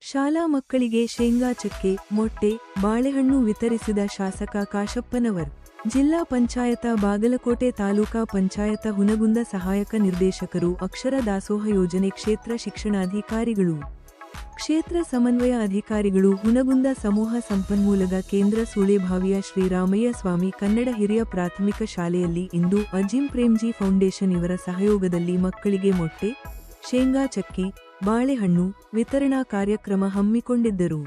ಶಾಲಾ ಮಕ್ಕಳಿಗೆ ಶೇಂಗಾ ಚಕ್ಕೆ, ಮೊಟ್ಟೆ, ಬಾಳೆಹಣ್ಣು ವಿತರಿಸಿದ ಶಾಸಕ ಕಾಶಪ್ಪನವರ್. ಜಿಲ್ಲಾ ಪಂಚಾಯತ ಬಾಗಲಕೋಟೆ, ತಾಲೂಕಾ ಪಂಚಾಯತ ಹುನಗುಂದ ಸಹಾಯಕ ನಿರ್ದೇಶಕರು, ಅಕ್ಷರ ದಾಸೋಹ ಯೋಜನೆ ಕ್ಷೇತ್ರ ಶಿಕ್ಷಣಾಧಿಕಾರಿಗಳು, ಕ್ಷೇತ್ರ ಸಮನ್ವಯ ಅಧಿಕಾರಿಗಳು, ಹುನಗುಂದ ಸಮೂಹ ಸಂಪನ್ಮೂಲದ ಕೇಂದ್ರ ಸುಳೆಭಾವಿಯ ಶ್ರೀರಾಮಯ್ಯ ಸ್ವಾಮಿ ಕನ್ನಡ ಹಿರಿಯ ಪ್ರಾಥಮಿಕ ಶಾಲೆಯಲ್ಲಿ ಇಂದು ಅಜಿಂ ಪ್ರೇಮ್ಜಿ ಫೌಂಡೇಶನ್ ಇವರ ಸಹಯೋಗದಲ್ಲಿ ಮಕ್ಕಳಿಗೆ ಮೊಟ್ಟೆ, ಶೇಂಗಾ ಚಕ್ಕಿ, ಬಾಳೆಹಣ್ಣು ವಿತರಣಾ ಕಾರ್ಯಕ್ರಮ ಹಮ್ಮಿಕೊಂಡಿದ್ದರು.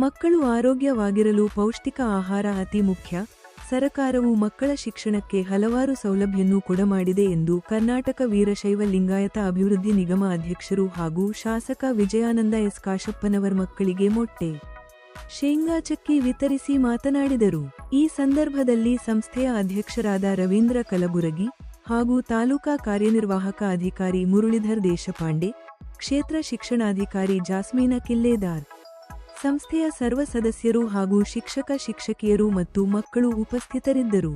ಮಕ್ಕಳು ಆರೋಗ್ಯವಾಗಿರಲು ಪೌಷ್ಟಿಕ ಆಹಾರ ಅತಿ ಮುಖ್ಯ. ಸರಕಾರವು ಮಕ್ಕಳ ಶಿಕ್ಷಣಕ್ಕೆ ಹಲವಾರು ಸೌಲಭ್ಯವನ್ನು ಕೊಡಮಾಡಿದೆ ಎಂದು ಕರ್ನಾಟಕ ವೀರಶೈವ ಲಿಂಗಾಯತ ಅಭಿವೃದ್ಧಿ ನಿಗಮ ಅಧ್ಯಕ್ಷರು ಹಾಗೂ ಶಾಸಕ ವಿಜಯಾನಂದ ಎಸ್ ಕಾಶಪ್ಪನವರ್ ಮಕ್ಕಳಿಗೆ ಮೊಟ್ಟೆ, ಶೇಂಗಾ ಚಕ್ಕಿ ವಿತರಿಸಿ ಮಾತನಾಡಿದರು. ಈ ಸಂದರ್ಭದಲ್ಲಿ ಸಂಸ್ಥೆಯ ಅಧ್ಯಕ್ಷರಾದ ರವೀಂದ್ರ ಕಲಬುರಗಿ ಹಾಗೂ ತಾಲೂಕಾ ಕಾರ್ಯನಿರ್ವಾಹಕ ಅಧಿಕಾರಿ ಮುರಳೀಧರ್ ದೇಶಪಾಂಡೆ, ಕ್ಷೇತ್ರ ಶಿಕ್ಷಣಾಧಿಕಾರಿ ಜಾಸ್ಮೀನ ಕಿಲ್ಲೇದಾರ್, ಸಂಸ್ಥೆಯ ಸರ್ವ ಸದಸ್ಯರು ಹಾಗೂ ಶಿಕ್ಷಕ ಶಿಕ್ಷಕಿಯರು ಮತ್ತು ಮಕ್ಕಳು ಉಪಸ್ಥಿತರಿದ್ದರು.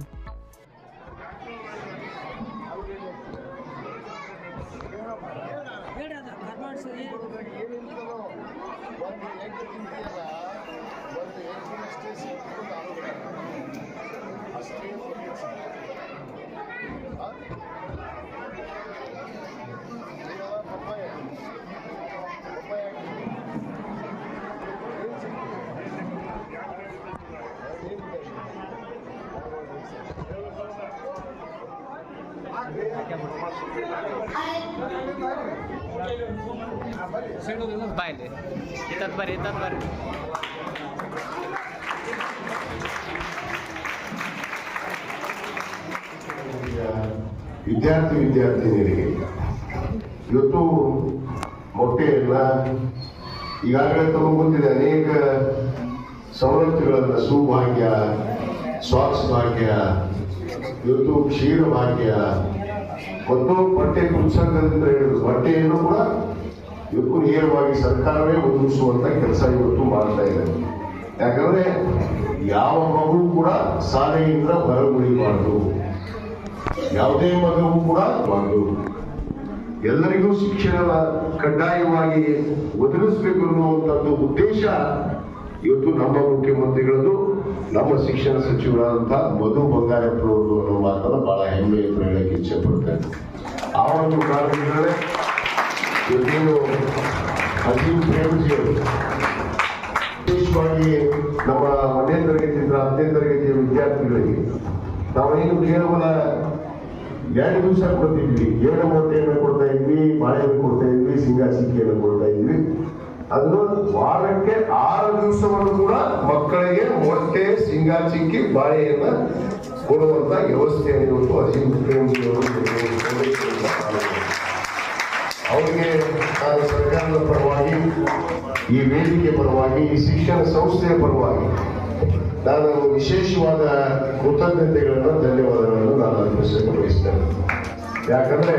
बायले येतात बरे ವಿದ್ಯಾರ್ಥಿನಿಯರಿಗೆ ಇವತ್ತು ಮೊಟ್ಟೆಯನ್ನ ಈಗಾಗಲೇ ತಮಗೆ ಗೊತ್ತಿದೆ, ಅನೇಕ ಸವಲತ್ತುಗಳನ್ನು ಸುಭಾಗ್ಯ, ಸ್ವಾಕ್ಸ್ ಭಾಗ್ಯ, ಇವತ್ತು ಕ್ಷೀರ ಭಾಗ್ಯ ಮತ್ತು ಬಟ್ಟೆ ಪುಸ್ತಕದಿಂದ ಹೇಳಿದ್ರು ಬಟ್ಟೆಯನ್ನು ಕೂಡ ಇವತ್ತು ನೇರವಾಗಿ ಸರ್ಕಾರವೇ ಒದಗಿಸುವಂತ ಕೆಲಸ ಇವತ್ತು ಮಾಡ್ತಾ ಇದೆ. ಯಾಕಂದ್ರೆ ಯಾವ ಮಗು ಕೂಡ ಶಾಲೆಯಿಂದ ಹೊರಗುಳಿಬಾರ್ದು, ಯಾವುದೇ ಮಗುವು ಕೂಡ ಬಾರ್ದು, ಎಲ್ಲರಿಗೂ ಶಿಕ್ಷಣ ಕಡ್ಡಾಯವಾಗಿ ಒದಗಿಸಬೇಕು ಅನ್ನುವಂಥದ್ದು ಉದ್ದೇಶ ಇವತ್ತು ನಮ್ಮ ಮುಖ್ಯಮಂತ್ರಿಗಳದ್ದು, ನಮ್ಮ ಶಿಕ್ಷಣ ಸಚಿವರಾದಂತಹ ಮಧು ಬಂಗಾರಪ್ಪನವರು ಅನ್ನೋ ಮಾತನ್ನು ಬಹಳ ಹೆಮ್ಮೆಯಿಂದ ಹೇಳಕ್ಕೆ ಇಚ್ಛೆ ಪಡ್ತೇನೆ. ಆ ಒಂದು ಕಾರಣದಿಂದಲೇ ಇವತ್ತೇನು ಅಜಿಂ ಪ್ರೇಮ್ಜಿ ಅವರು ವಿಶೇಷವಾಗಿ ನಮ್ಮ 1ನೇ ತರಗತಿಯಿಂದ 10ನೇ ತರಗತಿಯ ವಿದ್ಯಾರ್ಥಿಗಳಿಗೆ ನಾವೇನು ಕೇವಲ 2 ದಿವಸ ಕೊಡ್ತಿದ್ವಿ, 7 ಮೊಟ್ಟೆಯನ್ನು ಕೊಡ್ತಾ ಇದ್ವಿ, ಬಾಳೆಹಣ್ಣು ಕೊಡ್ತಾ ಇದ್ವಿ, ಶೇಂಗಾ ಚಿಕ್ಕಿಯನ್ನು ಕೊಡ್ತಾ ಇದ್ವಿ. ಅದನ್ನು ವಾರಕ್ಕೆ 6 ದಿವಸವನ್ನು ಕೂಡ ಮಕ್ಕಳಿಗೆ ಮೊಟ್ಟೆ, ಶೇಂಗಾ ಚಿಕ್ಕಿ, ಬಾಳೆಯನ್ನ ಕೊಡುವಂತ ವ್ಯವಸ್ಥೆಯನ್ನು ಇವತ್ತು ಅಜಿಂ ಪ್ರೇಮ್ಜಿ ಅವರು ಅವರಿಗೆ ನಾನು ಸರ್ಕಾರದ ಪರವಾಗಿ, ಈ ವೇದಿಕೆ ಪರವಾಗಿ, ಈ ಶಿಕ್ಷಣ ಸಂಸ್ಥೆಯ ಪರವಾಗಿ ನಾನು ವಿಶೇಷವಾದ ಕೃತಜ್ಞತೆಗಳನ್ನು, ಧನ್ಯವಾದಗಳನ್ನು ನಾನು ಅರ್ಪಿಸಲು ಬಯಸ್ತೇನೆ. ಯಾಕಂದ್ರೆ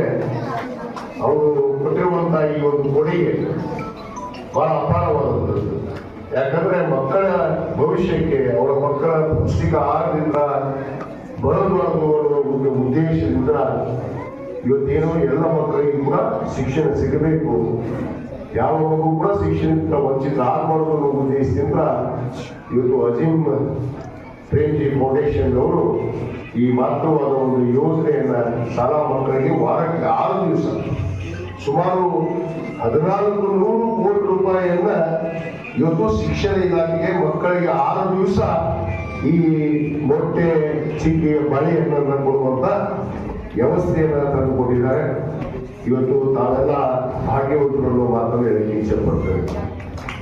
ಅವರು ಕೊಟ್ಟಿರುವಂತಹ ಈ ಒಂದು ಕೊಡುಗೆ ಬಹಳ ಅಪಾರವಾದಂಥದ್ದು. ಯಾಕಂದ್ರೆ ಮಕ್ಕಳ ಭವಿಷ್ಯಕ್ಕೆ, ಅವರ ಮಕ್ಕಳ ಪೌಷ್ಟಿಕ ಆಹಾರದಿಂದ ಬರಬಾರದು ಅನ್ನೋ ಉದ್ದೇಶದಿಂದ ಇವತ್ತೇನು ಎಲ್ಲ ಮಕ್ಕಳಿಗೂ ಕೂಡ ಶಿಕ್ಷಣ ಸಿಗಬೇಕು, ಯಾವ ಮಗು ಕೂಡ ಶಿಕ್ಷಣದಿಂದ ವಂಚಿತ ಆಗಬಾರದು ಅನ್ನೋ ಉದ್ದೇಶದಿಂದ ಇವತ್ತು ಅಜಿಂ ಪ್ರೇಮ್ಜಿ ಫೌಂಡೇಶನ್ ಅವರು ಈ ಮಹತ್ವವಾದ ಒಂದು ಯೋಜನೆಯನ್ನ ಶಾಲಾ ಮಕ್ಕಳಿಗೆ ವಾರಕ್ಕೆ 6 ದಿವಸ ಸುಮಾರು 1400 ಕೋಟಿ ರೂಪಾಯಿಯನ್ನ ಇವತ್ತು ಶಿಕ್ಷಣ ಇಲಾಖೆಗೆ ಮಕ್ಕಳಿಗೆ 6 ದಿವಸ ಈ ಮೊಟ್ಟೆ, ಚಿಕ್ಕಿ, ಬಾಳೆಹಣ್ಣನ್ನು ಕೊಡುವಂತ ವ್ಯವಸ್ಥೆಯನ್ನ ತಂದುಕೊಂಡಿದ್ದಾರೆ. ಇವತ್ತು ತಾವೆಲ್ಲ ಭಾಗ್ಯವಂತರು ಅನ್ನೋ ಮಾತನ್ನು ಹೇಳಕ್ಕೆ ಇಚ್ಛೆ ಪಡ್ತೇವೆ.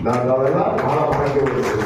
ನಾವೆಲ್ಲ ಬಹಳ ಭಾಗ್ಯವಂತರು.